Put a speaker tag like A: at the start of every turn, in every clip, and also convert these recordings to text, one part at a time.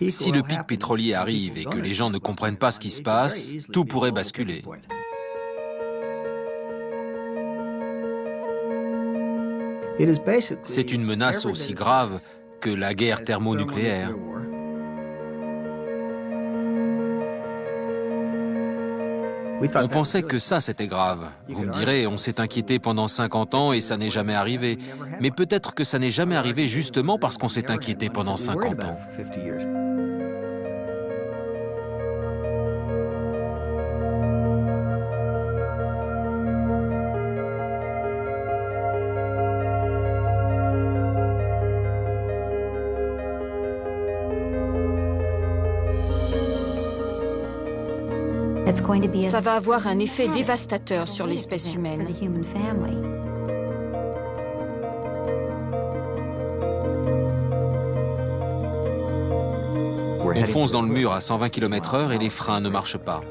A: Si le pic pétrolier arrive et que les gens ne comprennent pas ce qui se passe, tout pourrait basculer. C'est une menace aussi grave que la guerre thermonucléaire. On pensait que ça, c'était grave. Vous me direz, on s'est inquiété pendant 50 ans et ça n'est jamais arrivé. Mais peut-être que ça n'est jamais arrivé justement parce qu'on s'est inquiété pendant 50 ans.
B: Ça va avoir un effet dévastateur sur l'espèce humaine.
A: On fonce dans le mur à 120 km/h et les freins ne marchent pas.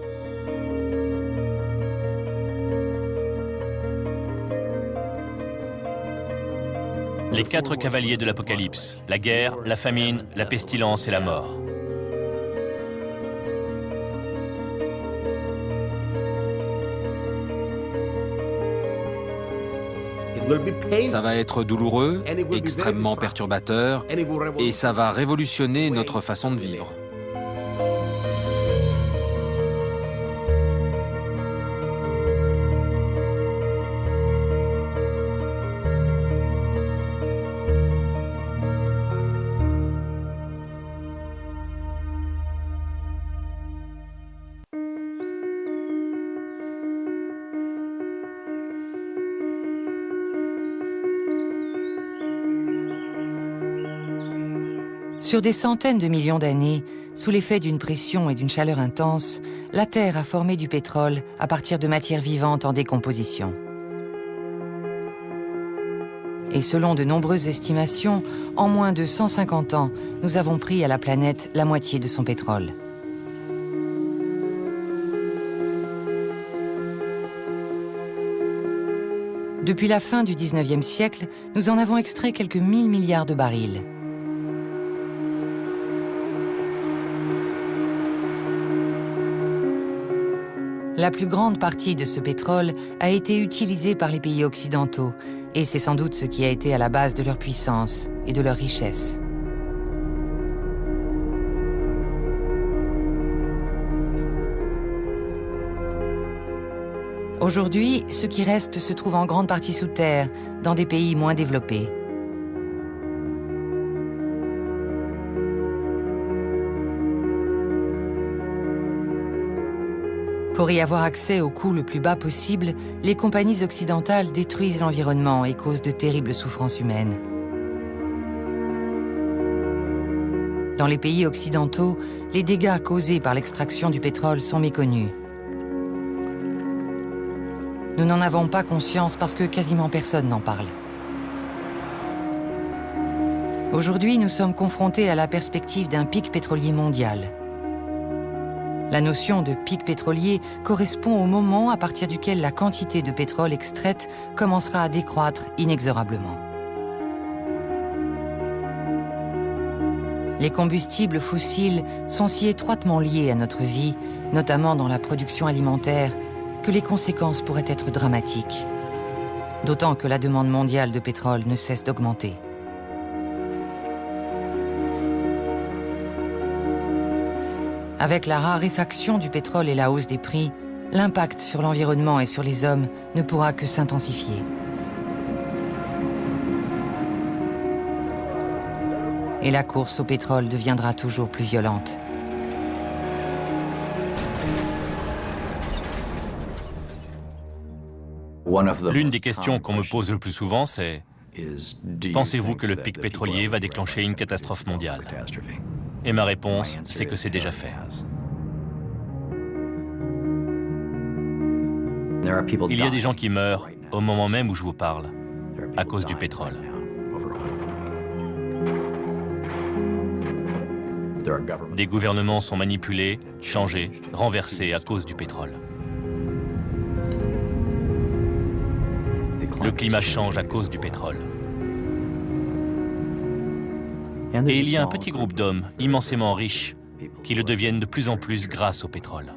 C: Les 4 cavaliers de l'Apocalypse, la guerre, la famine, la pestilence et la mort.
A: Ça va être douloureux, extrêmement perturbateur, et ça va révolutionner notre façon de vivre.
D: Sur des centaines de millions d'années, sous l'effet d'une pression et d'une chaleur intense, la Terre a formé du pétrole à partir de matières vivantes en décomposition. Et selon de nombreuses estimations, en moins de 150 ans, nous avons pris à la planète la moitié de son pétrole. Depuis la fin du 19e siècle, nous en avons extrait quelques 1000 milliards de barils. La plus grande partie de ce pétrole a été utilisée par les pays occidentaux, et c'est sans doute ce qui a été à la base de leur puissance et de leur richesse. Aujourd'hui, ce qui reste se trouve en grande partie sous terre, dans des pays moins développés. Pour y avoir accès au coût le plus bas possible, les compagnies occidentales détruisent l'environnement et causent de terribles souffrances humaines. Dans les pays occidentaux, les dégâts causés par l'extraction du pétrole sont méconnus. Nous n'en avons pas conscience parce que quasiment personne n'en parle. Aujourd'hui, nous sommes confrontés à la perspective d'un pic pétrolier mondial. La notion de pic pétrolier correspond au moment à partir duquel la quantité de pétrole extraite commencera à décroître inexorablement. Les combustibles fossiles sont si étroitement liés à notre vie, notamment dans la production alimentaire, que les conséquences pourraient être dramatiques. D'autant que la demande mondiale de pétrole ne cesse d'augmenter. Avec la raréfaction du pétrole et la hausse des prix, l'impact sur l'environnement et sur les hommes ne pourra que s'intensifier. Et la course au pétrole deviendra toujours plus violente.
C: L'une des questions qu'on me pose le plus souvent, c'est « Pensez-vous que le pic pétrolier va déclencher une catastrophe mondiale ?» Et ma réponse, c'est que c'est déjà fait. Il y a des gens qui meurent au moment même où je vous parle, à cause du pétrole. Des gouvernements sont manipulés, changés, renversés à cause du pétrole. Le climat change à cause du pétrole. Et il y a un petit groupe d'hommes immensément riches qui le deviennent de plus en plus grâce au pétrole.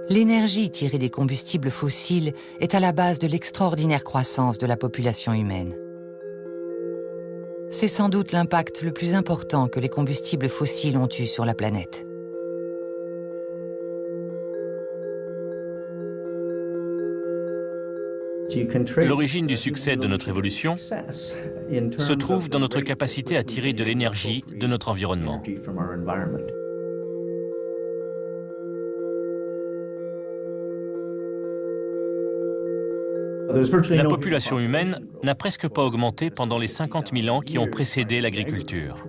D: L'énergie tirée des combustibles fossiles est à la base de l'extraordinaire croissance de la population humaine. C'est sans doute l'impact le plus important que les combustibles fossiles ont eu sur la planète.
C: L'origine du succès de notre évolution se trouve dans notre capacité à tirer de l'énergie de notre environnement. La population humaine n'a presque pas augmenté pendant les 50 000 ans qui ont précédé l'agriculture.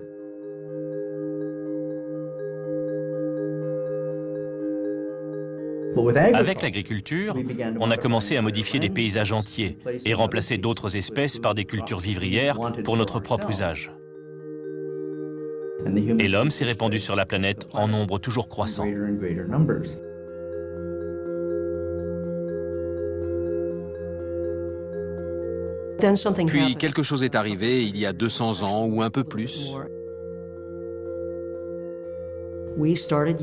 C: Avec l'agriculture, on a commencé à modifier des paysages entiers et remplacer d'autres espèces par des cultures vivrières pour notre propre usage. Et l'homme s'est répandu sur la planète en nombre toujours croissant.
A: Puis quelque chose est arrivé il y a 200 ans ou un peu plus.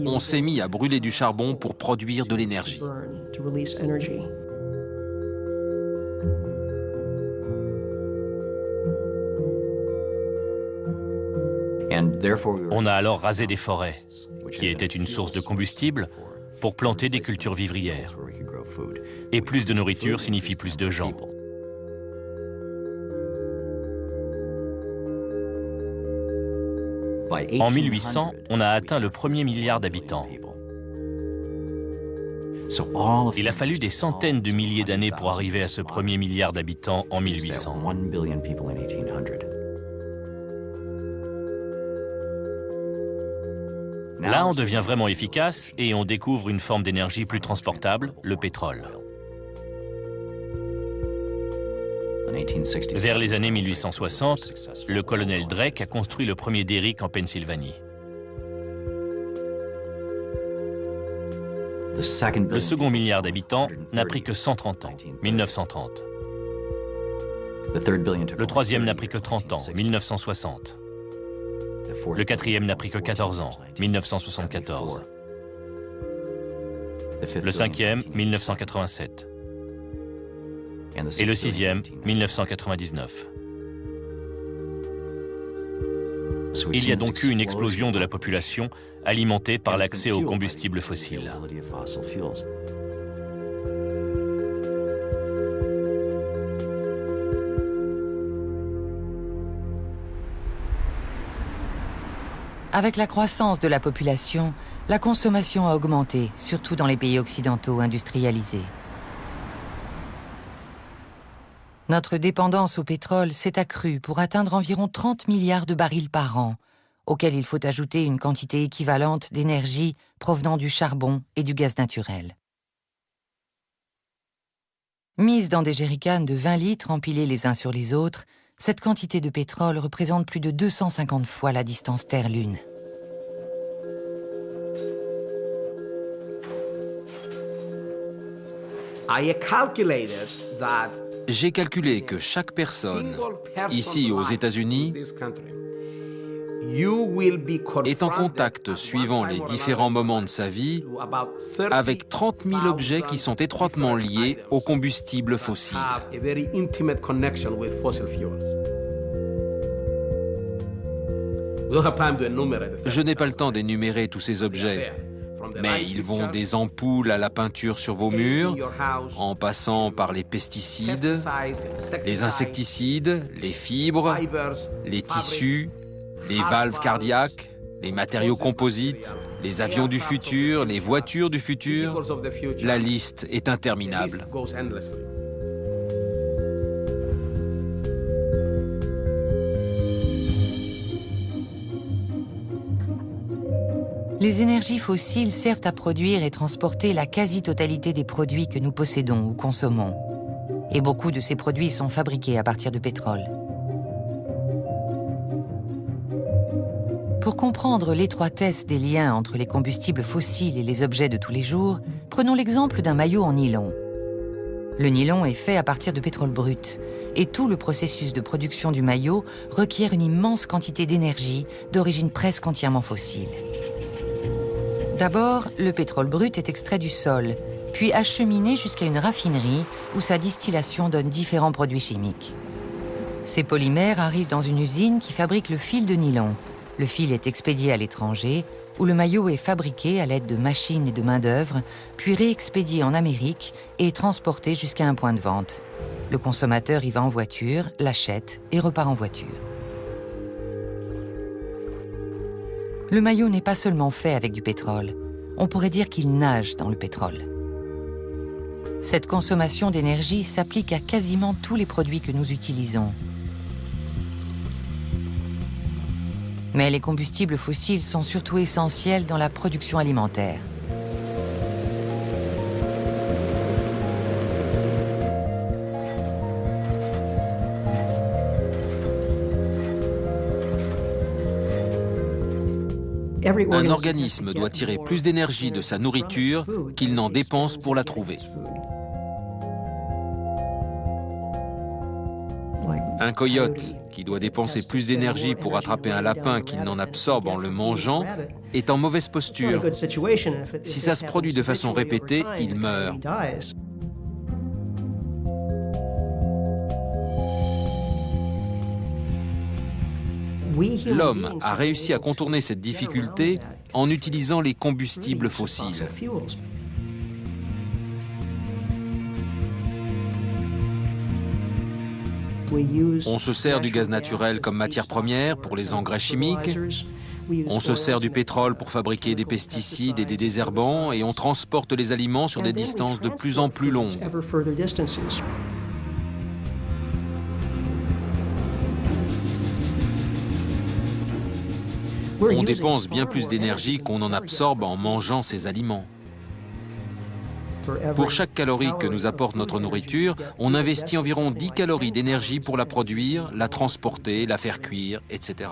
A: On s'est mis à brûler du charbon pour produire de l'énergie.
C: On a alors rasé des forêts, qui étaient une source de combustible, pour planter des cultures vivrières. Et plus de nourriture signifie plus de gens. En 1800, on a atteint le premier milliard d'habitants. Il a fallu des centaines de milliers d'années pour arriver à ce premier milliard d'habitants en 1800. Là, on devient vraiment efficace et on découvre une forme d'énergie plus transportable, le pétrole. Vers les années 1860, le colonel Drake a construit le premier derrick en Pennsylvanie. Le second milliard d'habitants n'a pris que 130 ans, 1930. Le troisième n'a pris que 30 ans, 1960. Le quatrième n'a pris que 14 ans, 1974. Le cinquième, 1987. Et le sixième, 1999. Il y a donc eu une explosion de la population alimentée par l'accès aux combustibles fossiles.
D: Avec la croissance de la population, la consommation a augmenté, surtout dans les pays occidentaux industrialisés. Notre dépendance au pétrole s'est accrue pour atteindre environ 30 milliards de barils par an, auxquels il faut ajouter une quantité équivalente d'énergie provenant du charbon et du gaz naturel. Mise dans des jerrycans de 20 litres empilés les uns sur les autres, cette quantité de pétrole représente plus de 250 fois la distance Terre-Lune.
A: J'ai calculé que chaque personne, ici aux États-Unis, est en contact, suivant les différents moments de sa vie, avec 30 000 objets qui sont étroitement liés aux combustibles fossiles. Je n'ai pas le temps d'énumérer tous ces objets, mais ils vont des ampoules à la peinture sur vos murs, en passant par les pesticides, les insecticides, les fibres, les tissus, les valves cardiaques, les matériaux composites, les avions du futur, les voitures du futur. La liste est interminable.
D: Les énergies fossiles servent à produire et transporter la quasi-totalité des produits que nous possédons ou consommons. Et beaucoup de ces produits sont fabriqués à partir de pétrole. Pour comprendre l'étroitesse des liens entre les combustibles fossiles et les objets de tous les jours, prenons l'exemple d'un maillot en nylon. Le nylon est fait à partir de pétrole brut, et tout le processus de production du maillot requiert une immense quantité d'énergie d'origine presque entièrement fossile. D'abord, le pétrole brut est extrait du sol, puis acheminé jusqu'à une raffinerie où sa distillation donne différents produits chimiques. Ces polymères arrivent dans une usine qui fabrique le fil de nylon. Le fil est expédié à l'étranger, où le maillot est fabriqué à l'aide de machines et de main-d'œuvre, puis réexpédié en Amérique et transporté jusqu'à un point de vente. Le consommateur y va en voiture, l'achète et repart en voiture. Le maillot n'est pas seulement fait avec du pétrole. On pourrait dire qu'il nage dans le pétrole. Cette consommation d'énergie s'applique à quasiment tous les produits que nous utilisons. Mais les combustibles fossiles sont surtout essentiels dans la production alimentaire.
A: Un organisme doit tirer plus d'énergie de sa nourriture qu'il n'en dépense pour la trouver. Un coyote qui doit dépenser plus d'énergie pour attraper un lapin qu'il n'en absorbe en le mangeant est en mauvaise posture. Si ça se produit de façon répétée, il meurt. L'homme a réussi à contourner cette difficulté en utilisant les combustibles fossiles. On se sert du gaz naturel comme matière première pour les engrais chimiques. On se sert du pétrole pour fabriquer des pesticides et des désherbants et on transporte les aliments sur des distances de plus en plus longues. On dépense bien plus d'énergie qu'on en absorbe en mangeant ces aliments. Pour chaque calorie que nous apporte notre nourriture, on investit environ 10 calories d'énergie pour la produire, la transporter, la faire cuire, etc.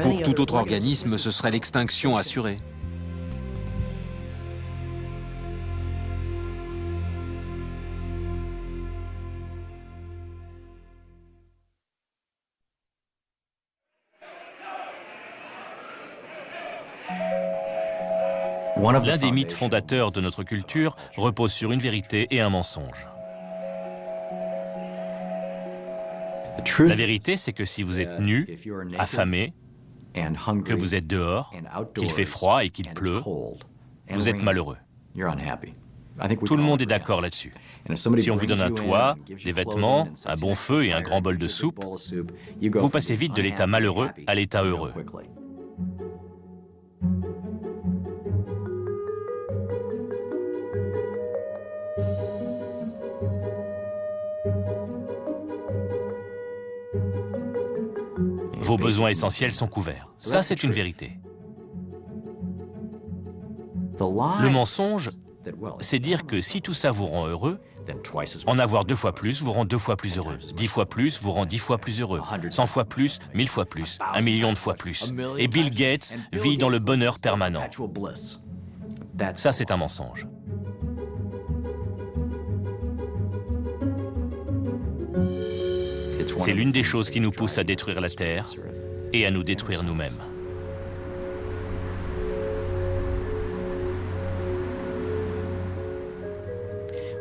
A: Pour tout autre organisme, ce serait l'extinction assurée.
C: L'un des mythes fondateurs de notre culture repose sur une vérité et un mensonge. La vérité, c'est que si vous êtes nu, affamé, que vous êtes dehors, qu'il fait froid et qu'il pleut, vous êtes malheureux. Tout le monde est d'accord là-dessus. Si on vous donne un toit, des vêtements, un bon feu et un grand bol de soupe, vous passez vite de l'état malheureux à l'état heureux. Vos besoins essentiels sont couverts. Ça, c'est une vérité. Le mensonge, c'est dire que si tout ça vous rend heureux, en avoir 2 fois plus vous rend 2 fois plus heureux. 10 fois plus vous rend 10 fois plus heureux. 100 fois plus, 1000 fois plus, 1 million de fois plus. Et Bill Gates vit dans le bonheur permanent. Ça, c'est un mensonge. C'est l'une des choses qui nous pousse à détruire la Terre et à nous détruire nous-mêmes.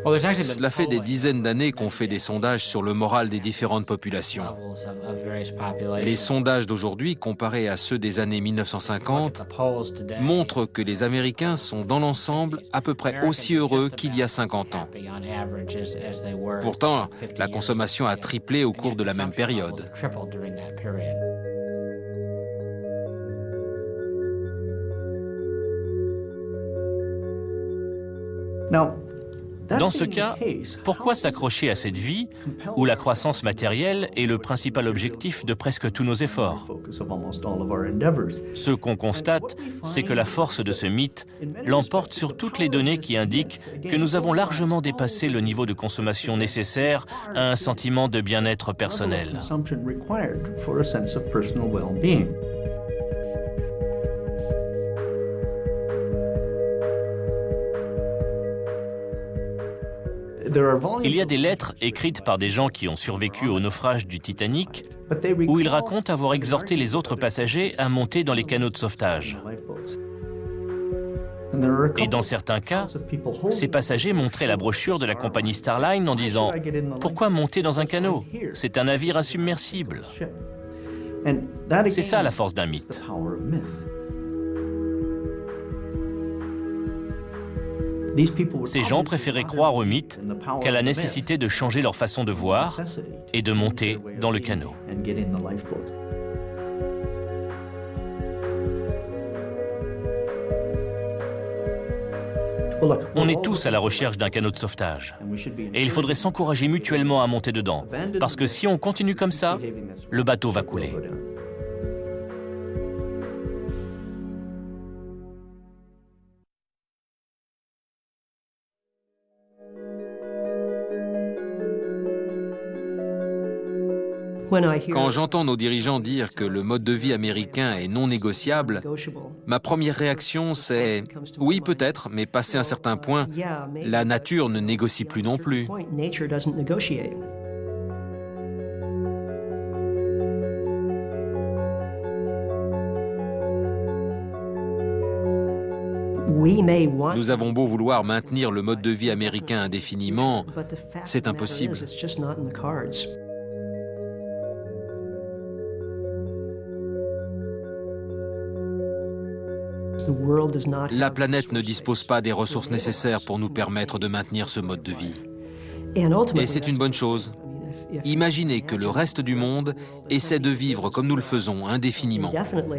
A: Cela fait des dizaines d'années qu'on fait des sondages sur le moral des différentes populations. Les sondages d'aujourd'hui, comparés à ceux des années 1950, montrent que les Américains sont dans l'ensemble à peu près aussi heureux qu'il y a 50 ans. Pourtant, la consommation a triplé au cours de la même période.
C: Dans ce cas, pourquoi s'accrocher à cette vie où la croissance matérielle est le principal objectif de presque tous nos efforts? Ce qu'on constate, c'est que la force de ce mythe l'emporte sur toutes les données qui indiquent que nous avons largement dépassé le niveau de consommation nécessaire à un sentiment de bien-être personnel. Il y a des lettres écrites par des gens qui ont survécu au naufrage du Titanic où ils racontent avoir exhorté les autres passagers à monter dans les canots de sauvetage. Et dans certains cas, ces passagers montraient la brochure de la compagnie Starline en disant « Pourquoi monter dans un canot? C'est un navire insubmersible. » C'est ça la force d'un mythe. Ces gens préféraient croire au mythe qu'à la nécessité de changer leur façon de voir et de monter dans le canot. On est tous à la recherche d'un canot de sauvetage. Et il faudrait s'encourager mutuellement à monter dedans. Parce que si on continue comme ça, le bateau va couler.
A: Quand j'entends nos dirigeants dire que le mode de vie américain est non négociable, ma première réaction c'est « oui peut-être, mais passé un certain point, la nature ne négocie plus non plus ». Nous avons beau vouloir maintenir le mode de vie américain indéfiniment, c'est impossible. La planète ne dispose pas des ressources nécessaires pour nous permettre de maintenir ce mode de vie. Et c'est une bonne chose. Imaginez que le reste du monde essaie de vivre comme nous le faisons indéfiniment.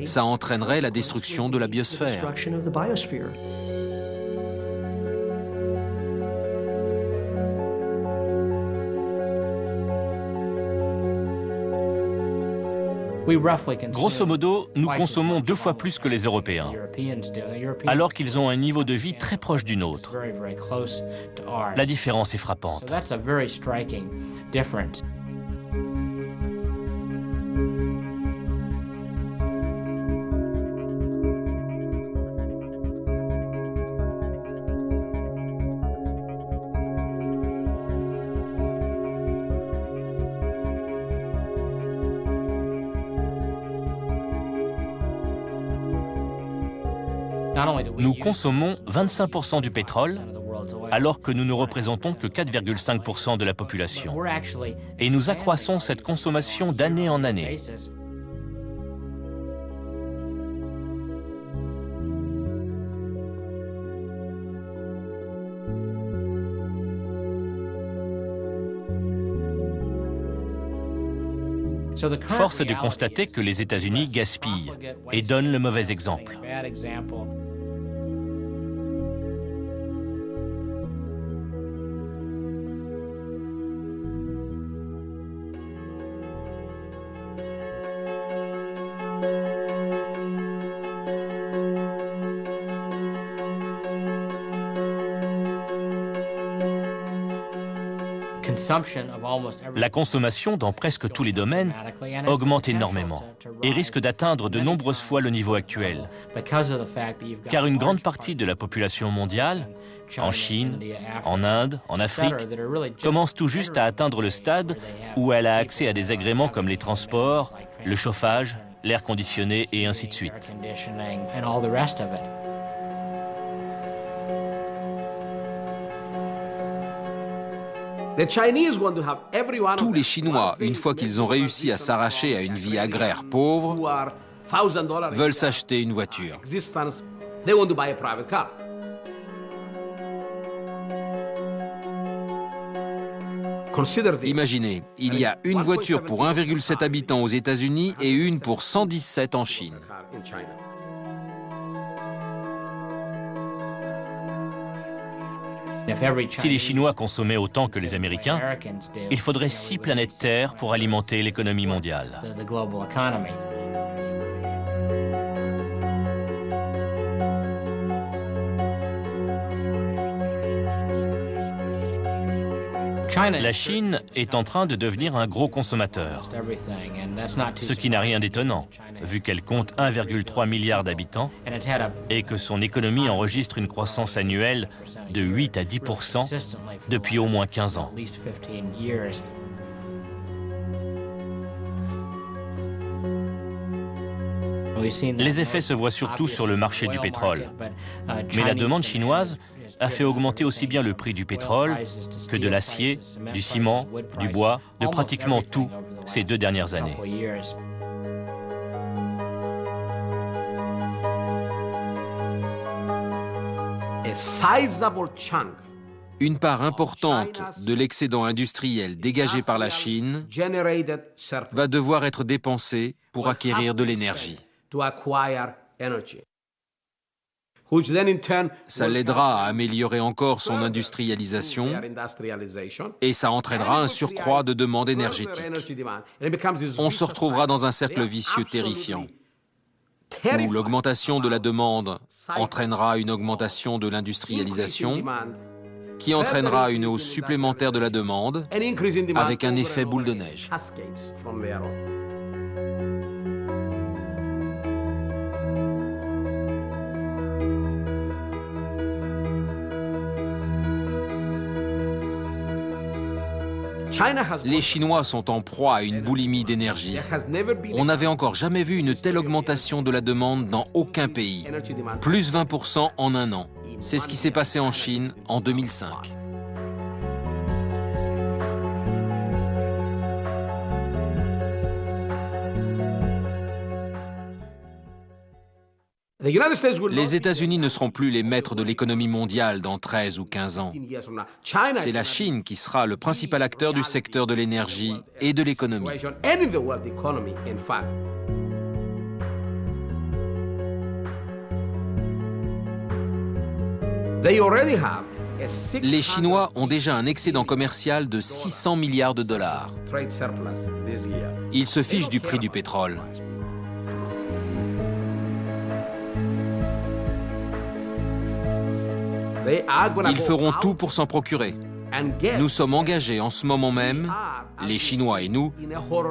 A: Ça entraînerait la destruction de la biosphère.
C: Grosso modo, nous consommons 2 fois plus que les Européens, alors qu'ils ont un niveau de vie très proche du nôtre. La différence est frappante. Nous consommons 25% du pétrole, alors que nous ne représentons que 4,5% de la population. Et nous accroissons cette consommation d'année en année. Force est de constater que les États-Unis gaspillent et donnent le mauvais exemple. La consommation dans presque tous les domaines augmente énormément et risque d'atteindre de nombreuses fois le niveau actuel, car une grande partie de la population mondiale, en Chine, en Inde, en Afrique, commence tout juste à atteindre le stade où elle a accès à des agréments comme les transports, le chauffage, l'air conditionné et ainsi de suite.
A: Tous les Chinois, une fois qu'ils ont réussi à s'arracher à une vie agraire pauvre, veulent s'acheter une voiture. Imaginez, il y a une voiture pour 1,7 habitants aux États-Unis et une pour 117 en Chine.
C: Si les Chinois consommaient autant que les Américains, il faudrait 6 planètes Terre pour alimenter l'économie mondiale. La Chine est en train de devenir un gros consommateur, ce qui n'a rien d'étonnant, vu qu'elle compte 1,3 milliard d'habitants et que son économie enregistre une croissance annuelle de 8 à 10% depuis au moins 15 ans. Les effets se voient surtout sur le marché du pétrole, mais la demande chinoise a fait augmenter aussi bien le prix du pétrole que de l'acier, du ciment, du bois, de pratiquement tout ces 2 dernières années.
A: Une part importante de l'excédent industriel dégagé par la Chine va devoir être dépensée pour acquérir de l'énergie. Ça l'aidera à améliorer encore son industrialisation et ça entraînera un surcroît de demande énergétique. On se retrouvera dans un cercle vicieux terrifiant, où l'augmentation de la demande entraînera une augmentation de l'industrialisation, qui entraînera une hausse supplémentaire de la demande, avec un effet boule de neige. Les Chinois sont en proie à une boulimie d'énergie. On n'avait encore jamais vu une telle augmentation de la demande dans aucun pays. Plus 20% en un an. C'est ce qui s'est passé en Chine en 2005. Les États-Unis ne seront plus les maîtres de l'économie mondiale dans 13 ou 15 ans. C'est la Chine qui sera le principal acteur du secteur de l'énergie et de l'économie. Les Chinois ont déjà un excédent commercial de 600 milliards de dollars. Ils se fichent du prix du pétrole. Ils feront tout pour s'en procurer. Nous sommes engagés en ce moment même, les Chinois et nous,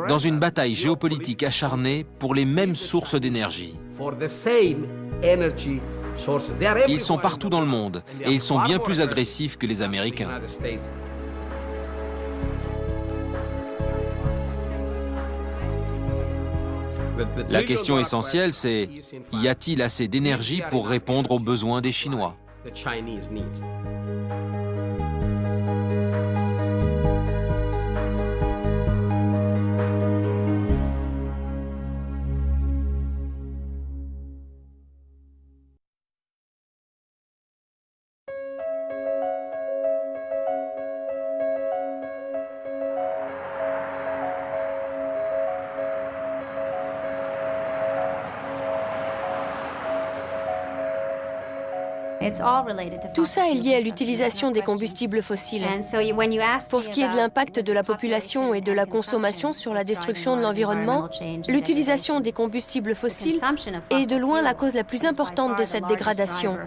A: dans une bataille géopolitique acharnée pour les mêmes sources d'énergie. Ils sont partout dans le monde et ils sont bien plus agressifs que les Américains. La question essentielle, c'est y a-t-il assez d'énergie pour répondre aux besoins des Chinois ?
B: Tout ça est lié à l'utilisation des combustibles fossiles. Pour ce qui est de l'impact de la population et de la consommation sur la destruction de l'environnement, l'utilisation des combustibles fossiles est de loin la cause la plus importante de cette dégradation.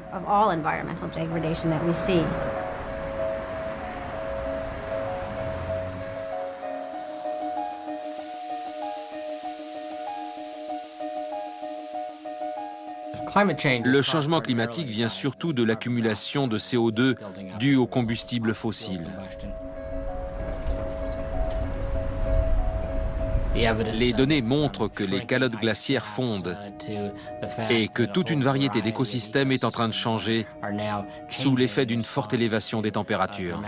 B: Le changement climatique vient surtout de l'accumulation de CO2 due aux combustibles fossiles. Les données montrent que les calottes glaciaires fondent et que toute une variété d'écosystèmes est en train de changer sous l'effet d'une forte élévation des températures.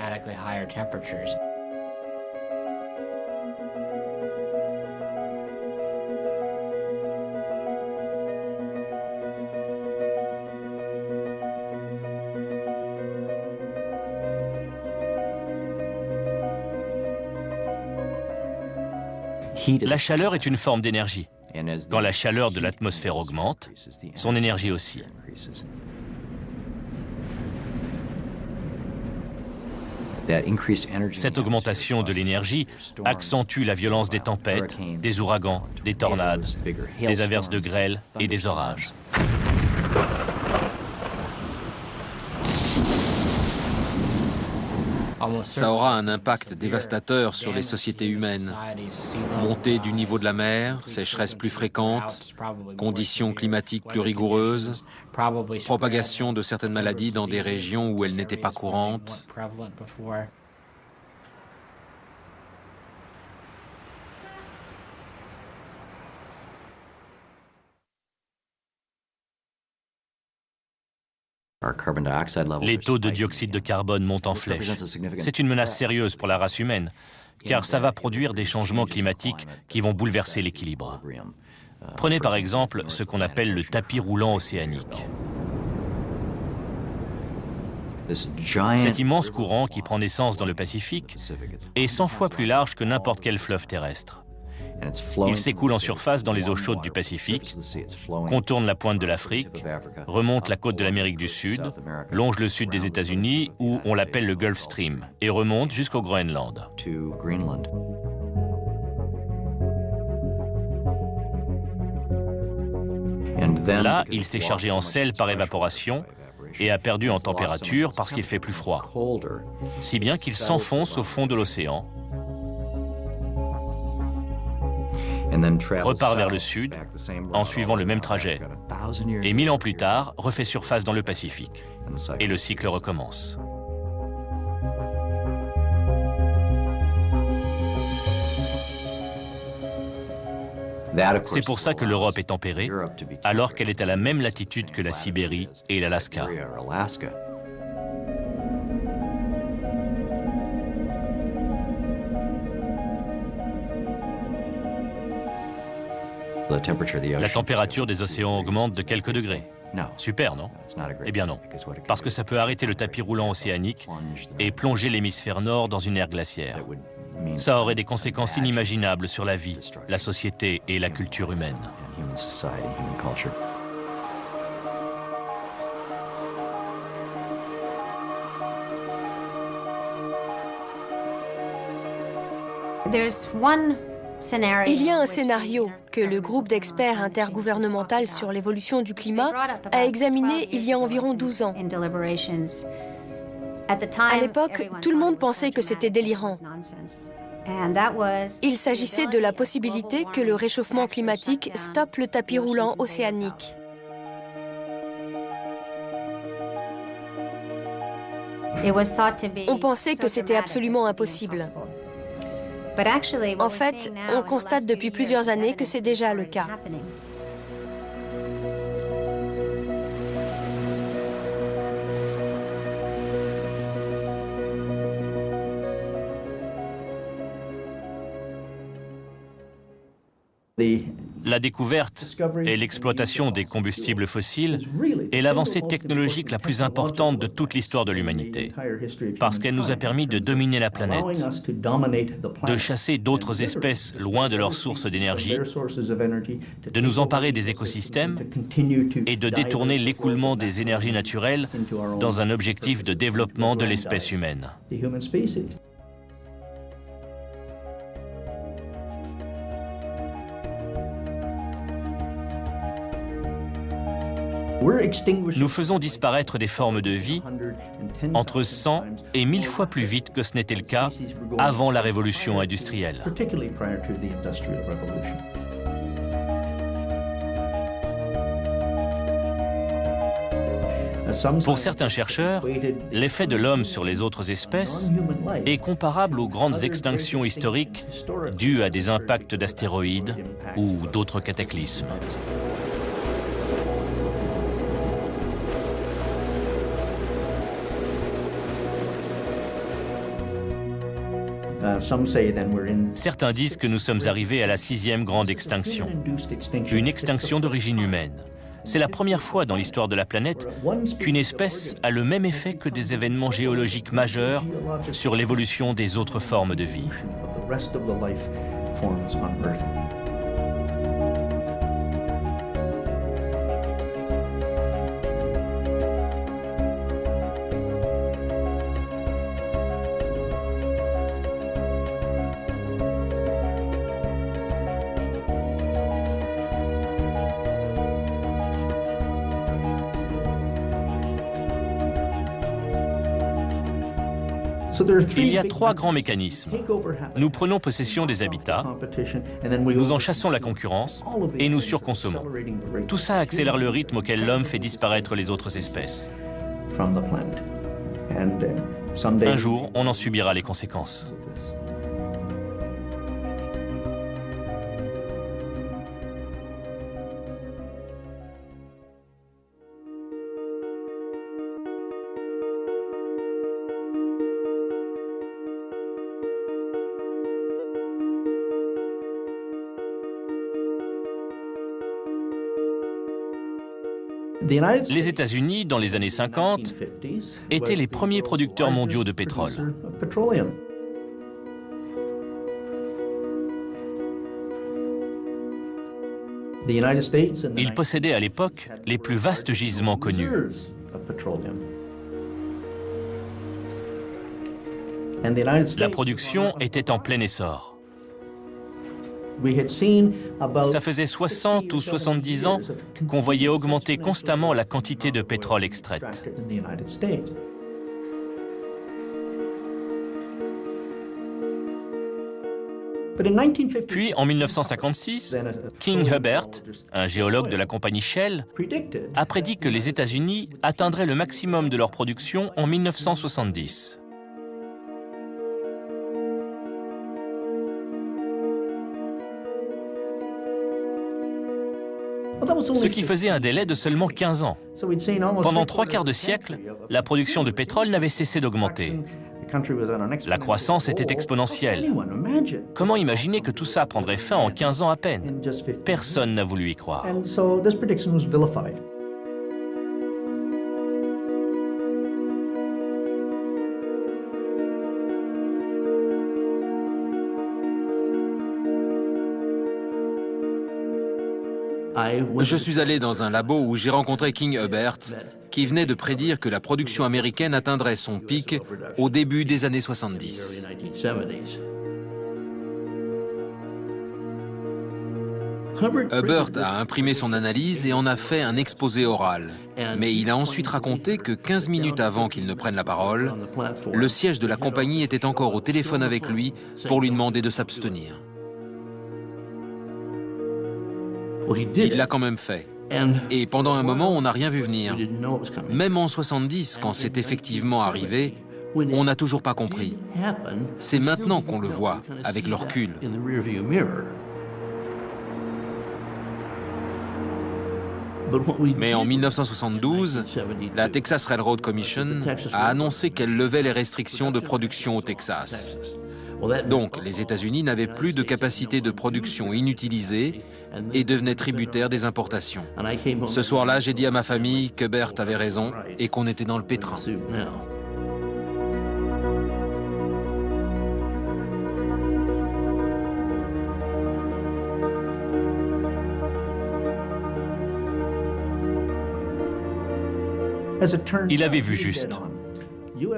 C: La chaleur est une forme d'énergie. Quand la chaleur de l'atmosphère augmente, son énergie aussi. Cette augmentation de l'énergie accentue la violence des tempêtes, des ouragans, des tornades, des averses de grêle et des orages.
A: Ça aura un impact dévastateur sur les sociétés humaines. Montée du niveau de la mer, sécheresse plus fréquente, conditions climatiques plus rigoureuses, propagation de certaines maladies dans des régions où elles n'étaient pas courantes.
C: Les taux de dioxyde de carbone montent en flèche. C'est une menace sérieuse pour la race humaine, car ça va produire des changements climatiques qui vont bouleverser l'équilibre. Prenez par exemple ce qu'on appelle le tapis roulant océanique. Cet immense courant qui prend naissance dans le Pacifique est 100 fois plus large que n'importe quel fleuve terrestre. Il s'écoule en surface dans les eaux chaudes du Pacifique, contourne la pointe de l'Afrique, remonte la côte de l'Amérique du Sud, longe le sud des États-Unis, où on l'appelle le Gulf Stream, et remonte jusqu'au Groenland. Là, il s'est chargé en sel par évaporation et a perdu en température parce qu'il fait plus froid, si bien qu'il s'enfonce au fond de l'océan, repart vers le sud en suivant le même trajet et 1000 ans plus tard refait surface dans le Pacifique et le cycle recommence. C'est pour ça que l'Europe est tempérée alors qu'elle est à la même latitude que la Sibérie et l'Alaska. La température des océans augmente de quelques degrés. Super, non? Eh bien non, parce que ça peut arrêter le tapis roulant océanique et plonger l'hémisphère nord dans une ère glaciaire. Ça aurait des conséquences inimaginables sur la vie, la société et la culture humaine.
B: Il y a un scénario que le groupe d'experts intergouvernemental sur l'évolution du climat a examiné il y a environ 12 ans. À l'époque, tout le monde pensait que c'était délirant. Il s'agissait de la possibilité que le réchauffement climatique stoppe le tapis roulant océanique. On pensait que c'était absolument impossible. En fait, on constate depuis plusieurs années que c'est déjà le cas.
C: La découverte et l'exploitation des combustibles fossiles est l'avancée technologique la plus importante de toute l'histoire de l'humanité, parce qu'elle nous a permis de dominer la planète, de chasser d'autres espèces loin de leurs sources d'énergie, de nous emparer des écosystèmes et de détourner l'écoulement des énergies naturelles dans un objectif de développement de l'espèce humaine. Nous faisons disparaître des formes de vie entre 100 et 1000 fois plus vite que ce n'était le cas avant la révolution industrielle. Pour certains chercheurs, l'effet de l'homme sur les autres espèces est comparable aux grandes extinctions historiques dues à des impacts d'astéroïdes ou d'autres cataclysmes. Certains disent que nous sommes arrivés à la 6e grande extinction, une extinction d'origine humaine. C'est la première fois dans l'histoire de la planète qu'une espèce a le même effet que des événements géologiques majeurs sur l'évolution des autres formes de vie. Il y a trois grands mécanismes. Nous prenons possession des habitats, nous en chassons la concurrence et nous surconsommons. Tout ça accélère le rythme auquel l'homme fait disparaître les autres espèces. Un jour, on en subira les conséquences. Les États-Unis, dans les années 50, étaient les premiers producteurs mondiaux de pétrole. Ils possédaient à l'époque les plus vastes gisements connus. La production était en plein essor. Ça faisait 60 ou 70 ans qu'on voyait augmenter constamment la quantité de pétrole extraite. Puis, en 1956, King Hubbert, un géologue de la compagnie Shell, a prédit que les États-Unis atteindraient le maximum de leur production en 1970. Ce qui faisait un délai de seulement 15 ans. Pendant 3/4 de siècle, la production de pétrole n'avait cessé d'augmenter. La croissance était exponentielle. Comment imaginer que tout ça prendrait fin en 15 ans à peine? Personne n'a voulu y croire.
A: Je suis allé dans un labo où j'ai rencontré King Hubbert, qui venait de prédire que la production américaine atteindrait son pic au début des années 70. Hubbert a imprimé son analyse et en a fait un exposé oral. Mais il a ensuite raconté que 15 minutes avant qu'il ne prenne la parole, le siège de la compagnie était encore au téléphone avec lui pour lui demander de s'abstenir. Il l'a quand même fait. Et pendant un moment, on n'a rien vu venir. Même en 70, quand c'est effectivement arrivé, on n'a toujours pas compris. C'est maintenant qu'on le voit, avec le recul. Mais en 1972, la Texas Railroad Commission a annoncé qu'elle levait les restrictions de production au Texas. Donc, les États-Unis n'avaient plus de capacité de production inutilisée et devenaient tributaires des importations. Ce soir-là, j'ai dit à ma famille qu'Hubbert avait raison et qu'on était dans le pétrin.
C: Il avait vu juste.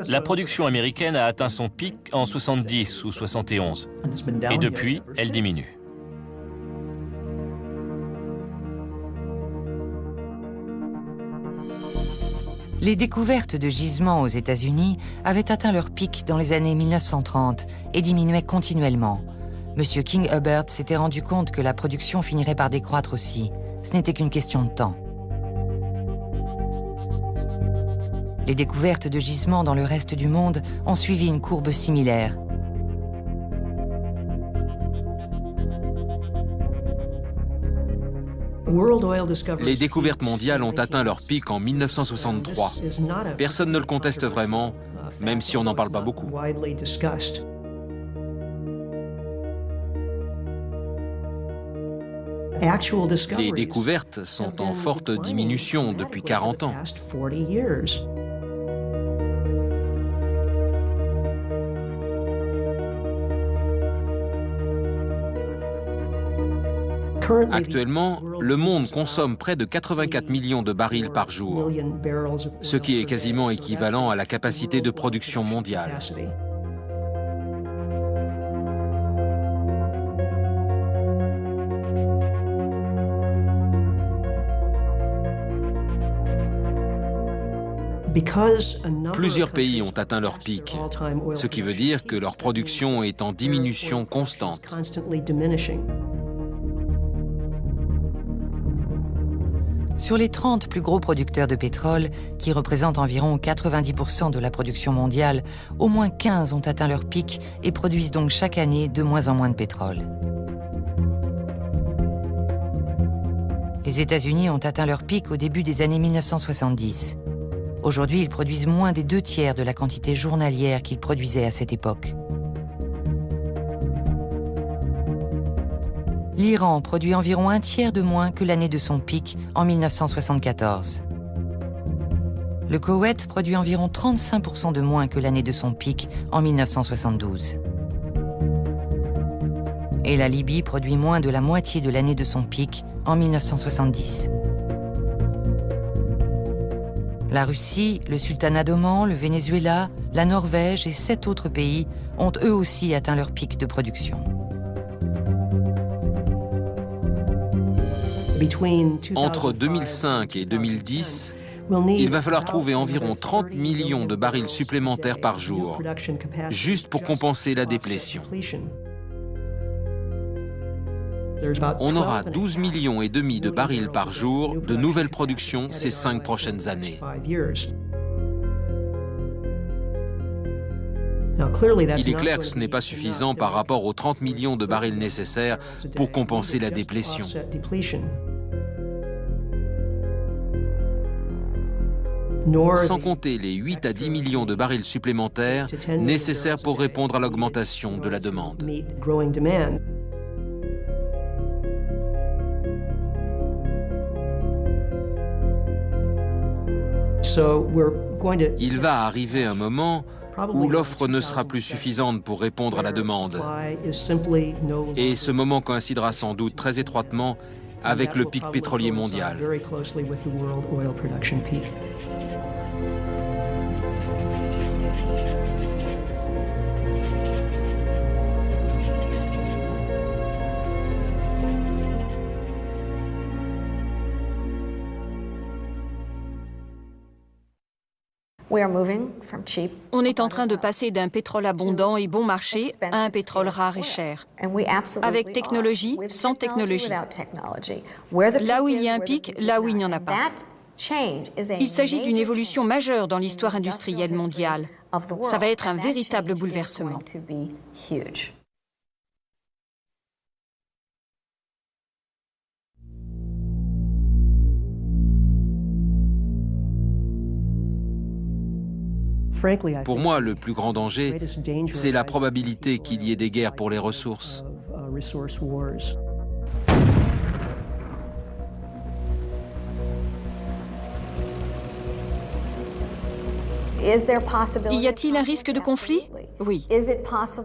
C: La production américaine a atteint son pic en 70 ou 71. Et depuis, elle diminue.
D: Les découvertes de gisements aux États-Unis avaient atteint leur pic dans les années 1930 et diminuaient continuellement. M. King Hubbert s'était rendu compte que la production finirait par décroître aussi. Ce n'était qu'une question de temps. Les découvertes de gisements dans le reste du monde ont suivi une courbe similaire.
A: Les découvertes mondiales ont atteint leur pic en 1963. Personne ne le conteste vraiment, même si on n'en parle pas beaucoup. Les découvertes sont en forte diminution depuis 40 ans. Actuellement, le monde consomme près de 84 millions de barils par jour, ce qui est quasiment équivalent à la capacité de production mondiale. Plusieurs pays ont atteint leur pic, ce qui veut dire que leur production est en diminution constante.
D: Sur les 30 plus gros producteurs de pétrole, qui représentent environ 90% de la production mondiale, au moins 15 ont atteint leur pic et produisent donc chaque année de moins en moins de pétrole. Les États-Unis ont atteint leur pic au début des années 1970. Aujourd'hui, ils produisent moins des 2/3 de la quantité journalière qu'ils produisaient à cette époque. L'Iran produit environ 1/3 de moins que l'année de son pic en 1974. Le Koweït produit environ 35% de moins que l'année de son pic en 1972. Et la Libye produit moins de la moitié de l'année de son pic en 1970. La Russie, le Sultanat d'Oman, le Venezuela, la Norvège et 7 autres pays ont eux aussi atteint leur pic de production.
A: Entre 2005 et 2010, il va falloir trouver environ 30 millions de barils supplémentaires par jour, juste pour compenser la déplétion. On aura 12,5 millions de barils par jour de nouvelle production ces 5 prochaines années. Il est clair que ce n'est pas suffisant par rapport aux 30 millions de barils nécessaires pour compenser la déplétion. Sans compter les 8 à 10 millions de barils supplémentaires nécessaires pour répondre à l'augmentation de la demande. Il va arriver un moment où l'offre ne sera plus suffisante pour répondre à la demande. Et ce moment coïncidera sans doute très étroitement avec le pic pétrolier mondial.
E: On est en train de passer d'un pétrole abondant et bon marché à un pétrole rare et cher. Avec technologie, sans technologie. Là où il y a un pic, là où il n'y en a pas. Il s'agit d'une évolution majeure dans l'histoire industrielle mondiale. Ça va être un véritable bouleversement.
A: Pour moi, le plus grand danger, c'est la probabilité qu'il y ait des guerres pour les ressources.
E: Y a-t-il un risque de conflit? Oui.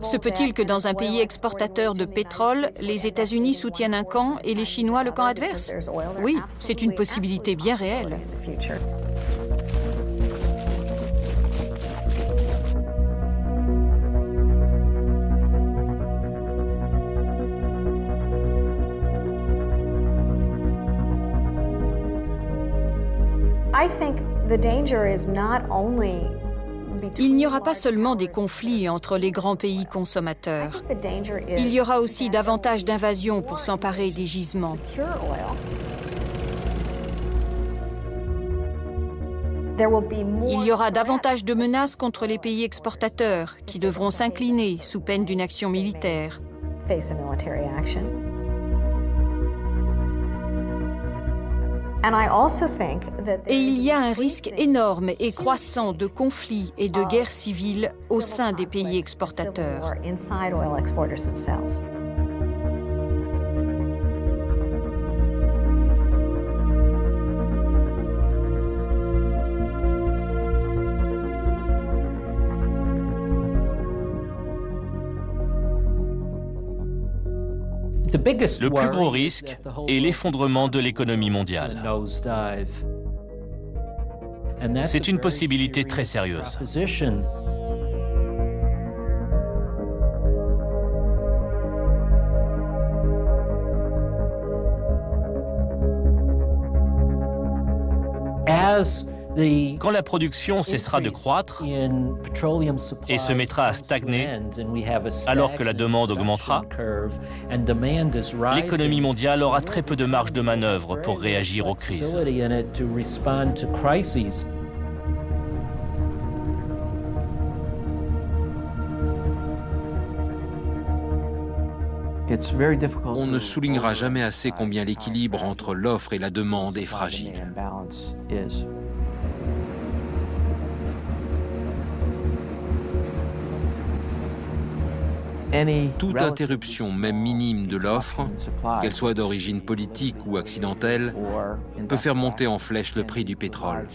E: Se peut-il que dans un pays exportateur de pétrole, les États-Unis soutiennent un camp et les Chinois le camp adverse? Oui, c'est une possibilité bien réelle. Il n'y aura pas seulement des conflits entre les grands pays consommateurs. Il y aura aussi davantage d'invasions pour s'emparer des gisements. Il y aura davantage de menaces contre les pays exportateurs qui devront s'incliner sous peine d'une action militaire. Et il y a un risque énorme et croissant de conflits et de guerres civiles au sein des pays exportateurs.
C: Le plus gros risque est l'effondrement de l'économie mondiale. C'est une possibilité très sérieuse. Quand la production céssera de croître et se mettra à stagner alors que la demande augmentera, l'économie mondiale aura très peu de marge de manœuvre pour réagir aux crises.
A: On ne soulignera jamais assez combien l'équilibre entre l'offre et la demande est fragile. Toute interruption, même minime, de l'offre, qu'elle soit d'origine politique ou accidentelle, peut faire monter en flèche le prix du pétrole.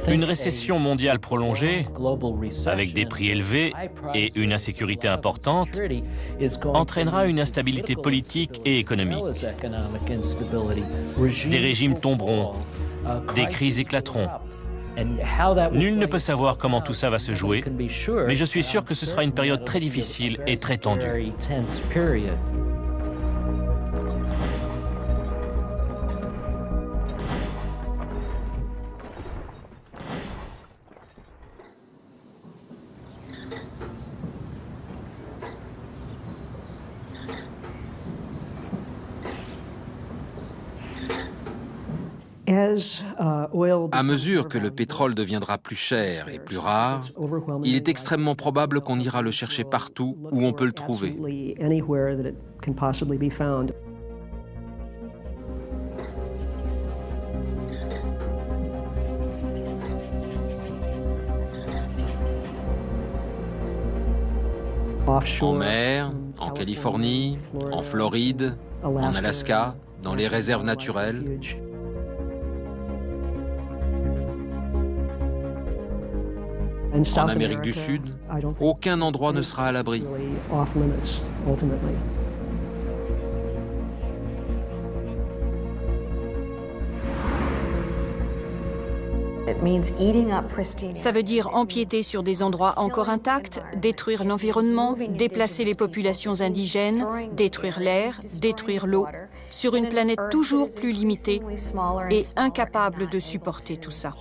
C: Une récession mondiale prolongée, avec des prix élevés et une insécurité importante, entraînera une instabilité politique et économique. Des régimes tomberont, des crises éclateront. Nul ne peut savoir comment tout ça va se jouer, mais je suis sûr que ce sera une période très difficile et très tendue.
A: À mesure que le pétrole deviendra plus cher et plus rare, il est extrêmement probable qu'on ira le chercher partout où on peut le trouver. En mer, en Californie, en Floride, en Alaska, dans les réserves naturelles. En Amérique du Sud, aucun endroit ne sera à l'abri.
E: Ça veut dire empiéter sur des endroits encore intacts, détruire l'environnement, déplacer les populations indigènes, détruire l'air, détruire l'eau, sur une planète toujours plus limitée et incapable de supporter tout ça.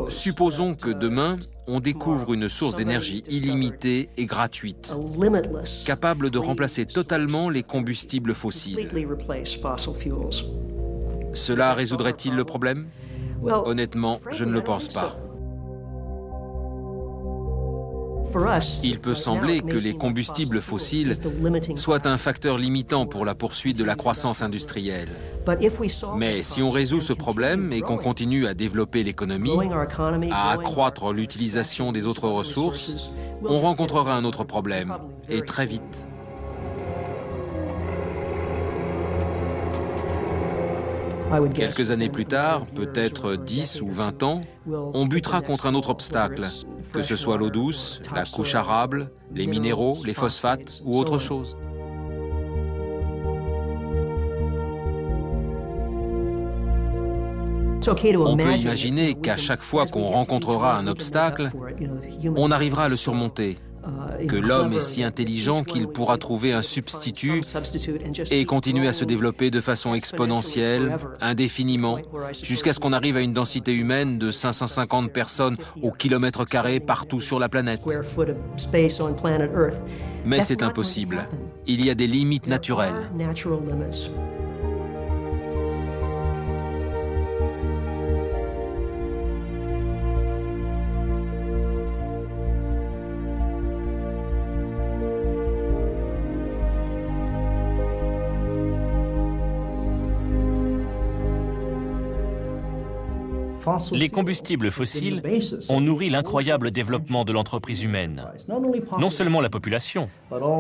A: Supposons que demain, on découvre une source d'énergie illimitée et gratuite, capable de remplacer totalement les combustibles fossiles. Cela résoudrait-il le problème? Honnêtement, je ne le pense pas. Il peut sembler que les combustibles fossiles soient un facteur limitant pour la poursuite de la croissance industrielle. Mais si on résout ce problème et qu'on continue à développer l'économie, à accroître l'utilisation des autres ressources, on rencontrera un autre problème, et très vite. Quelques années plus tard, peut-être 10 ou 20 ans, on butera contre un autre obstacle, que ce soit l'eau douce, la couche arable, les minéraux, les phosphates ou autre chose. On peut imaginer qu'à chaque fois qu'on rencontrera un obstacle, on arrivera à le surmonter, que l'homme est si intelligent qu'il pourra trouver un substitut et continuer à se développer de façon exponentielle, indéfiniment, jusqu'à ce qu'on arrive à une densité humaine de 550 personnes au kilomètre carré partout sur la planète. Mais c'est impossible. Il y a des limites naturelles.
C: Les combustibles fossiles ont nourri l'incroyable développement de l'entreprise humaine. Non seulement la population,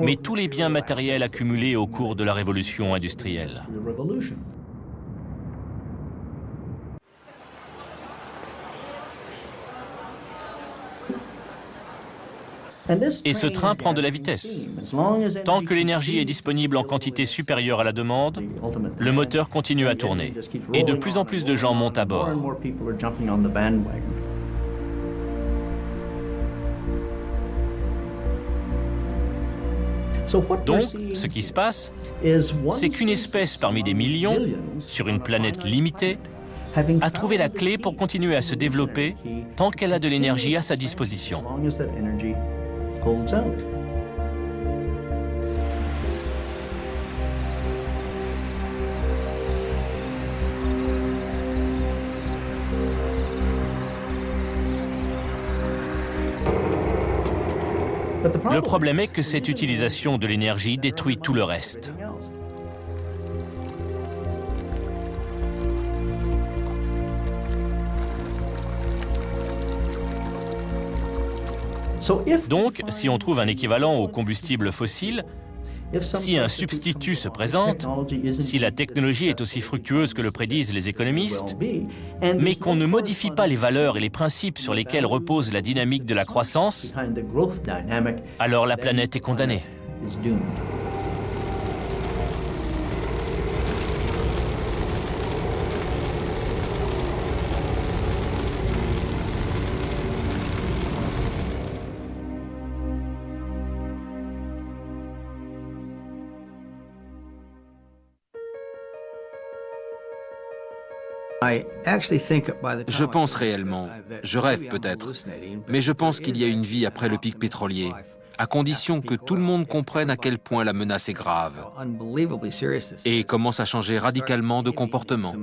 C: mais tous les biens matériels accumulés au cours de la révolution industrielle. Et ce train prend de la vitesse. Tant que l'énergie est disponible en quantité supérieure à la demande, le moteur continue à tourner. Et de plus en plus de gens montent à bord. Donc, ce qui se passe, c'est qu'une espèce parmi des millions, sur une planète limitée, a trouvé la clé pour continuer à se développer tant qu'elle a de l'énergie à sa disposition. Le problème est que cette utilisation de l'énergie détruit tout le reste. Donc, si on trouve un équivalent au combustible fossile, si un substitut se présente, si la technologie est aussi fructueuse que le prédisent les économistes, mais qu'on ne modifie pas les valeurs et les principes sur lesquels repose la dynamique de la croissance, alors la planète est condamnée.
A: Je pense réellement, je rêve peut-être, mais je pense qu'il y a une vie après le pic pétrolier, à condition que tout le monde comprenne à quel point la menace est grave et commence à changer radicalement de comportement.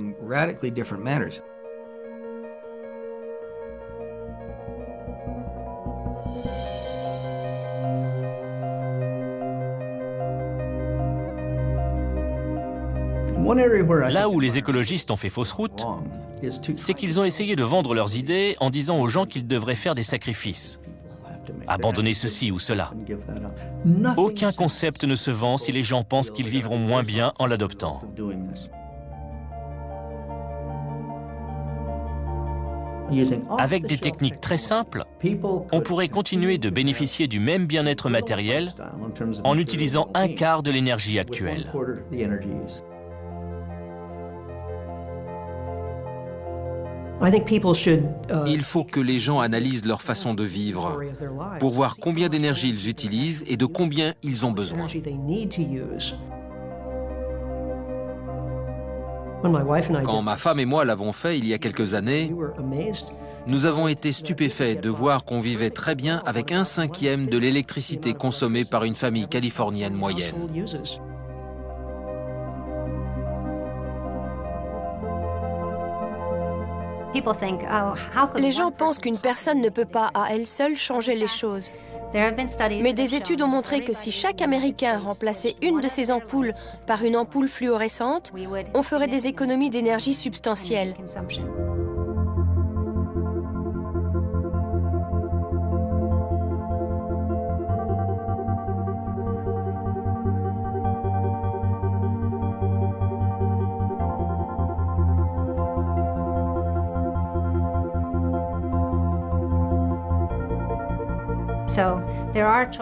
C: Là où les écologistes ont fait fausse route, c'est qu'ils ont essayé de vendre leurs idées en disant aux gens qu'ils devraient faire des sacrifices, abandonner ceci ou cela. Aucun concept ne se vend si les gens pensent qu'ils vivront moins bien en l'adoptant. Avec des techniques très simples, on pourrait continuer de bénéficier du même bien-être matériel en utilisant un quart de l'énergie actuelle.
A: Il faut que les gens analysent leur façon de vivre pour voir combien d'énergie ils utilisent et de combien ils ont besoin. Quand ma femme et moi l'avons fait il y a quelques années, nous avons été stupéfaits de voir qu'on vivait très bien avec 1/5 de l'électricité consommée par une famille californienne moyenne.
B: Les gens pensent qu'une personne ne peut pas à elle seule changer les choses. Mais des études ont montré que si chaque Américain remplaçait une de ses ampoules par une ampoule fluorescente, on ferait des économies d'énergie substantielles.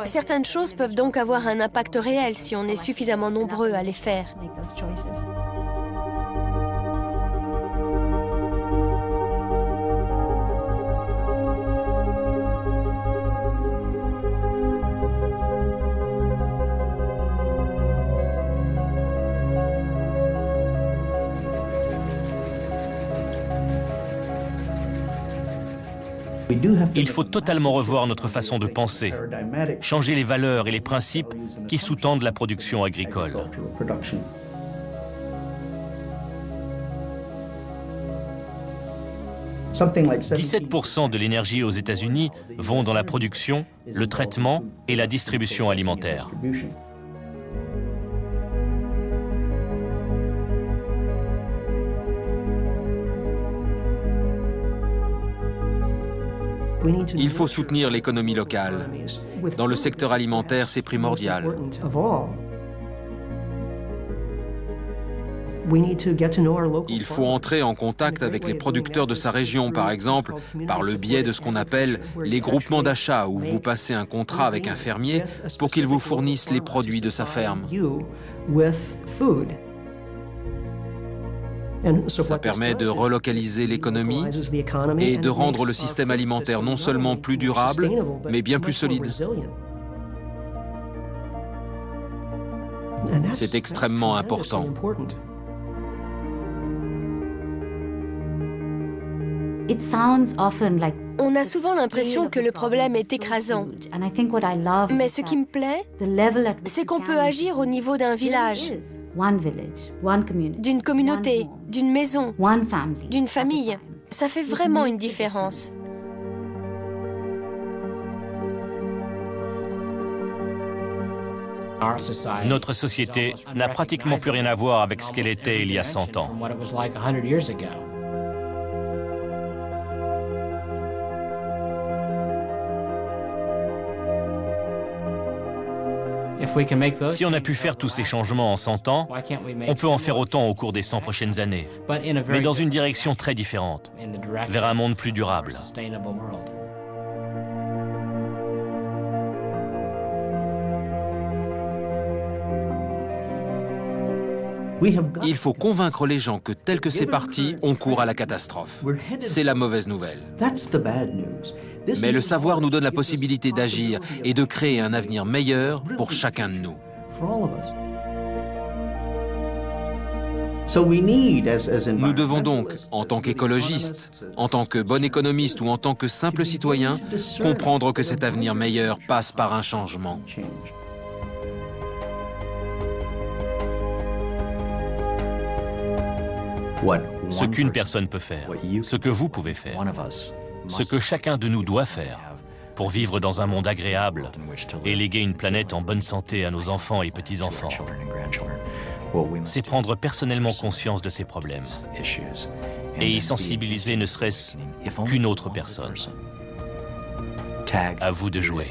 B: Certaines choses peuvent donc avoir un impact réel si on est suffisamment nombreux à les faire.
C: Il faut totalement revoir notre façon de penser, changer les valeurs et les principes qui sous-tendent la production agricole. « 17% de l'énergie aux États-Unis vont dans la production, le traitement et la distribution alimentaire.
A: Il faut soutenir l'économie locale. Dans le secteur alimentaire, c'est primordial. Il faut entrer en contact avec les producteurs de sa région, par exemple, par le biais de ce qu'on appelle les groupements d'achat, où vous passez un contrat avec un fermier pour qu'il vous fournisse les produits de sa ferme. Ça permet de relocaliser l'économie et de rendre le système alimentaire non seulement plus durable, mais bien plus solide. C'est extrêmement important.
B: On a souvent l'impression que le problème est écrasant. Mais ce qui me plaît, c'est qu'on peut agir au niveau d'un village, d'une communauté, d'une maison, d'une famille. Ça fait vraiment une différence.
C: Notre société n'a pratiquement plus rien à voir avec ce qu'elle était il y a 100 ans. Si on a pu faire tous ces changements en 100 ans, on peut en faire autant au cours des 100 prochaines années, mais dans une direction très différente, vers un monde plus durable.
A: Il faut convaincre les gens que tel que c'est parti, on court à la catastrophe. C'est la mauvaise nouvelle. Mais le savoir nous donne la possibilité d'agir et de créer un avenir meilleur pour chacun de nous. Nous devons donc, en tant qu'écologistes, en tant que bon économiste ou en tant que simple citoyen, comprendre que cet avenir meilleur passe par un changement.
C: Ce qu'une personne peut faire, ce que vous pouvez faire, ce que chacun de nous doit faire pour vivre dans un monde agréable et léguer une planète en bonne santé à nos enfants et petits-enfants, c'est prendre personnellement conscience de ces problèmes et y sensibiliser ne serait-ce qu'une autre personne. À vous de jouer.